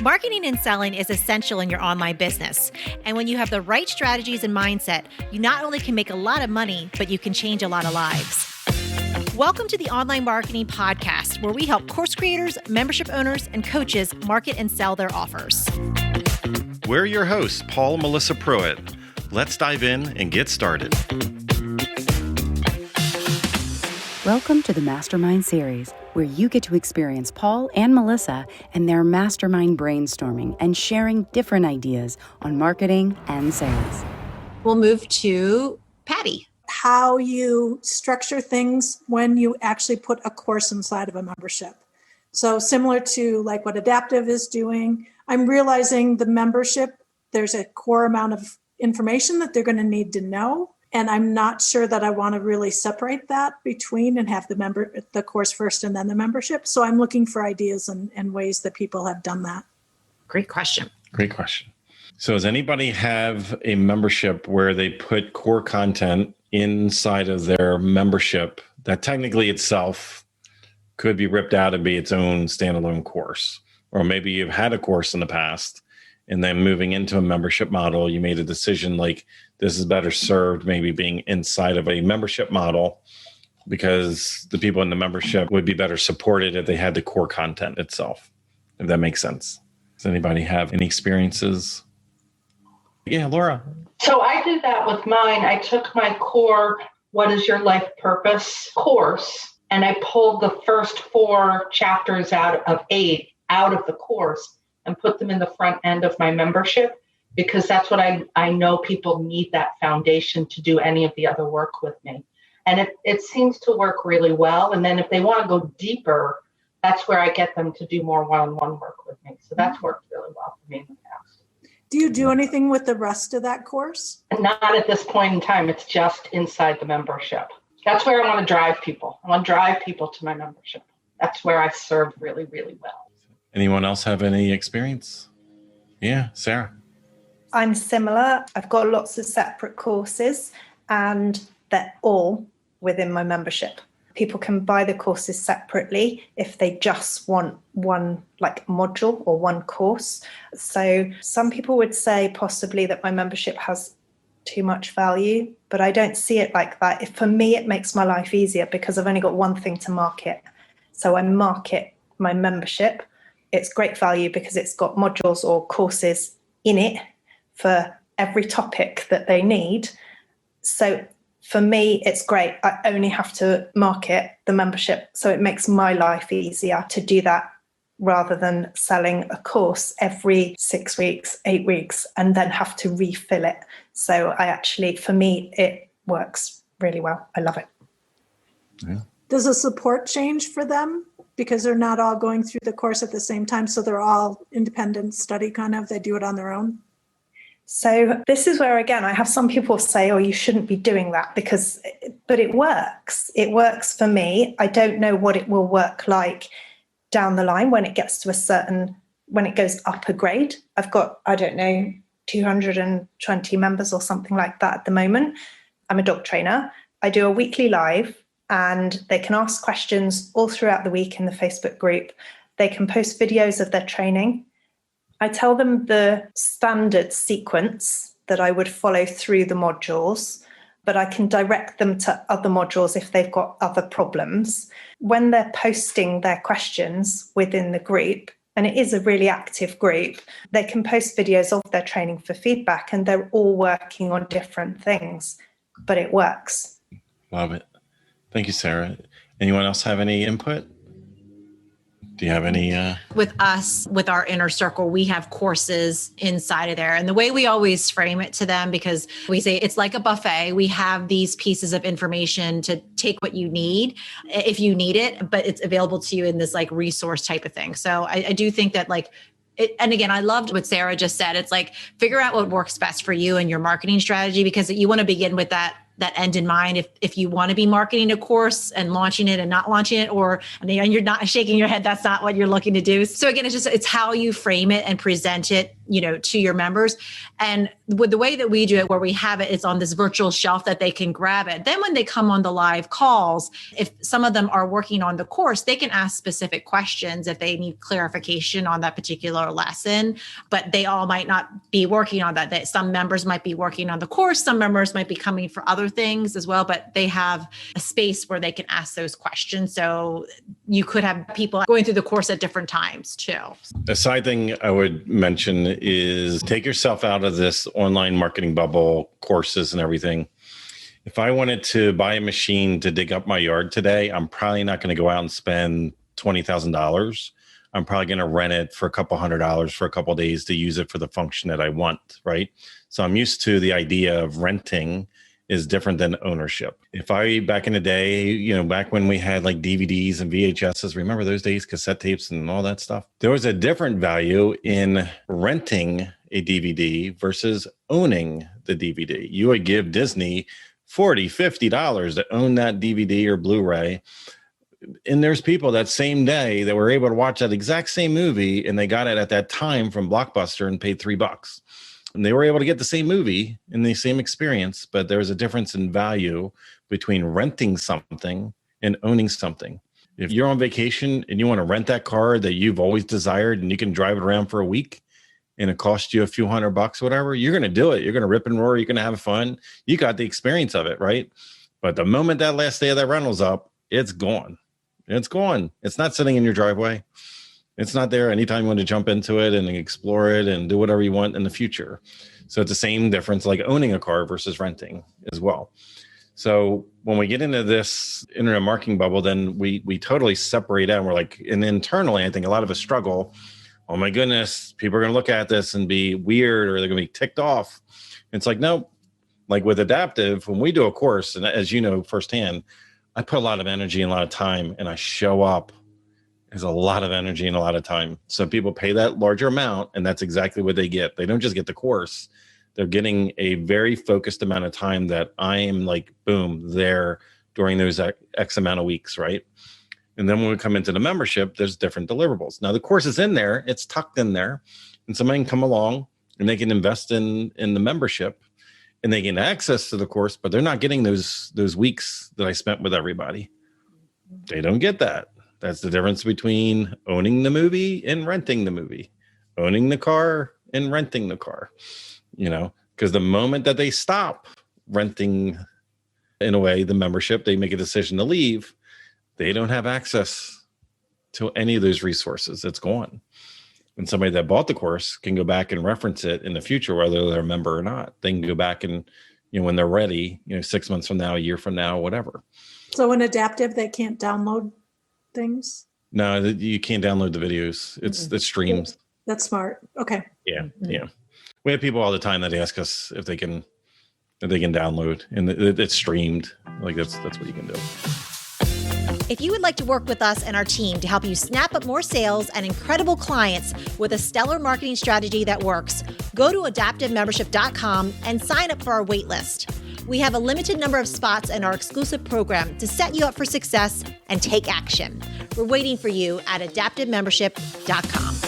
Marketing and selling is essential in your online business. And when you have the right strategies and mindset, you not only can make a lot of money, but you can change a lot of lives. Welcome to the Online Marketing Podcast, where we help course creators, membership owners, and coaches market and sell their offers. We're your hosts, Paul and Melissa Pruitt. Let's dive in and get started. Welcome to the Mastermind series, where you get to experience Paul and Melissa and their mastermind brainstorming and sharing different ideas on marketing and sales. We'll move to Patty. How you structure things when you actually put a course inside of a membership. So similar to like what Adaptive is doing, I'm realizing the membership, there's a core amount of information that they're going to need to know. And I'm not sure that I want to really separate that between and have the course first and then the membership. So I'm looking for ideas and ways that people have done that. Great question. Great question. So does anybody have a membership where they put core content inside of their membership that technically itself could be ripped out and be its own standalone course? Or maybe you've had a course in the past and then moving into a membership model, you made a decision like this is better served maybe being inside of a membership model because the people in the membership would be better supported if they had the core content itself, if that makes sense. Does anybody have any experiences? Yeah, Laura. So I did that with mine. I took my core, What is Your Life Purpose course, and I pulled the first 4 chapters out of 8 out of the course and put them in the front end of my membership because that's what I know people need, that foundation to do any of the other work with me. And it seems to work really well. And then if they want to go deeper, that's where I get them to do more one-on-one work with me. So that's worked really well for me in the past. Do you do anything with the rest of that course? And not at this point in time. It's just inside the membership. That's where I want to drive people. I want to drive people to my membership. That's where I serve really, really well. Anyone else have any experience? Yeah, Sarah. I'm similar. I've got lots of separate courses and they're all within my membership. People can buy the courses separately if they just want one like module or one course. So some people would say possibly that my membership has too much value, but I don't see it like that. For me, it makes my life easier because I've only got one thing to market. So I market my membership. It's great value because it's got modules or courses in it for every topic that they need. So for me, it's great. I only have to market the membership. So it makes my life easier to do that rather than selling a course every 6 weeks, 8 weeks, and then have to refill it. So for me, it works really well. I love it. Yeah. Does the support change for them? Because they're not all going through the course at the same time. So they're all independent study kind of, they do it on their own. So this is where, again, I have some people say, oh, you shouldn't be doing that but it works. It works for me. I don't know what it will work like down the line when it gets to when it goes up a grade. I've got, 220 members or something like that at the moment. I'm a dog trainer. I do a weekly live and they can ask questions all throughout the week in the Facebook group. They can post videos of their training. I tell them the standard sequence that I would follow through the modules, but I can direct them to other modules if they've got other problems. When they're posting their questions within the group, and it is a really active group, they can post videos of their training for feedback, and they're all working on different things, but it works. Love it. Thank you, Sarah. Anyone else have any input? Do you have any? With us, with our inner circle, we have courses inside of there. And the way we always frame it to them, because we say it's like a buffet, we have these pieces of information to take what you need, if you need it, but it's available to you in this like resource type of thing. So I do think that and again, I loved what Sarah just said. It's like, figure out what works best for you and your marketing strategy, because you want to begin with that that end in mind. If you want to be marketing a course and launching it and not launching it, or and you're not shaking your head, that's not what you're looking to do. So again, it's how you frame it and present it, to your members. And with the way that we do it, where we have it, it's on this virtual shelf that they can grab it. Then when they come on the live calls, if some of them are working on the course, they can ask specific questions if they need clarification on that particular lesson, but they all might not be working on that. Some members might be working on the course, some members might be coming for other things as well, but they have a space where they can ask those questions. So you could have people going through the course at different times too. A side thing I would mention is take yourself out of this online marketing bubble, courses and everything. If I wanted to buy a machine to dig up my yard today, I'm probably not going to go out and spend $20,000. I'm probably going to rent it for a couple $100 for a couple of days to use it for the function that I want, right? So I'm used to the idea of renting is different than ownership. If I, back in the day, back when we had like DVDs and VHSs, remember those days, cassette tapes and all that stuff? There was a different value in renting a DVD versus owning the DVD. You would give Disney $40, $50 to own that DVD or Blu-ray. And there's people that same day that were able to watch that exact same movie, and they got it at that time from Blockbuster and paid $3. And they were able to get the same movie and the same experience, but there was a difference in value between renting something and owning something. If you're on vacation and you want to rent that car that you've always desired and you can drive it around for a week and it costs you a few $100, whatever, you're going to do it. You're going to rip and roar. You're going to have fun. You got the experience of it, right? But the moment that last day of that rental's up, it's gone. It's gone. It's not sitting in your driveway. It's not there anytime you want to jump into it and explore it and do whatever you want in the future. So it's the same difference like owning a car versus renting as well. So when we get into this internet marketing bubble, then we totally separate out. And we're like, and internally, I think a lot of us struggle. Oh my goodness, people are going to look at this and be weird, or they're going to be ticked off. And it's like, no, like with Adaptive, when we do a course, and as you know firsthand, I put a lot of energy and a lot of time, and I show up. There's a lot of energy and a lot of time. So people pay that larger amount, and that's exactly what they get. They don't just get the course. They're getting a very focused amount of time that I am like, boom, there during those X amount of weeks, right? And then when we come into the membership, there's different deliverables. Now the course is in there, it's tucked in there, and somebody can come along and they can invest in the membership and they get access to the course, but they're not getting those weeks that I spent with everybody. They don't get that. That's the difference between owning the movie and renting the movie, owning the car and renting the car, because the moment that they stop renting, in a way, the membership, they make a decision to leave, they don't have access to any of those resources. It's gone. And somebody that bought the course can go back and reference it in the future, whether they're a member or not. They can go back and, when they're ready, 6 months from now, a year from now, whatever. So in Adaptive, they can't download things? No, you can't download the videos. It streams. That's smart. Okay. Yeah. Yeah. We have people all the time that ask us if they can download, and it's streamed. Like that's what you can do. If you would like to work with us and our team to help you snap up more sales and incredible clients with a stellar marketing strategy that works, go to adaptivemembership.com and sign up for our wait list. We have a limited number of spots in our exclusive program to set you up for success and take action. We're waiting for you at adaptivemembership.com.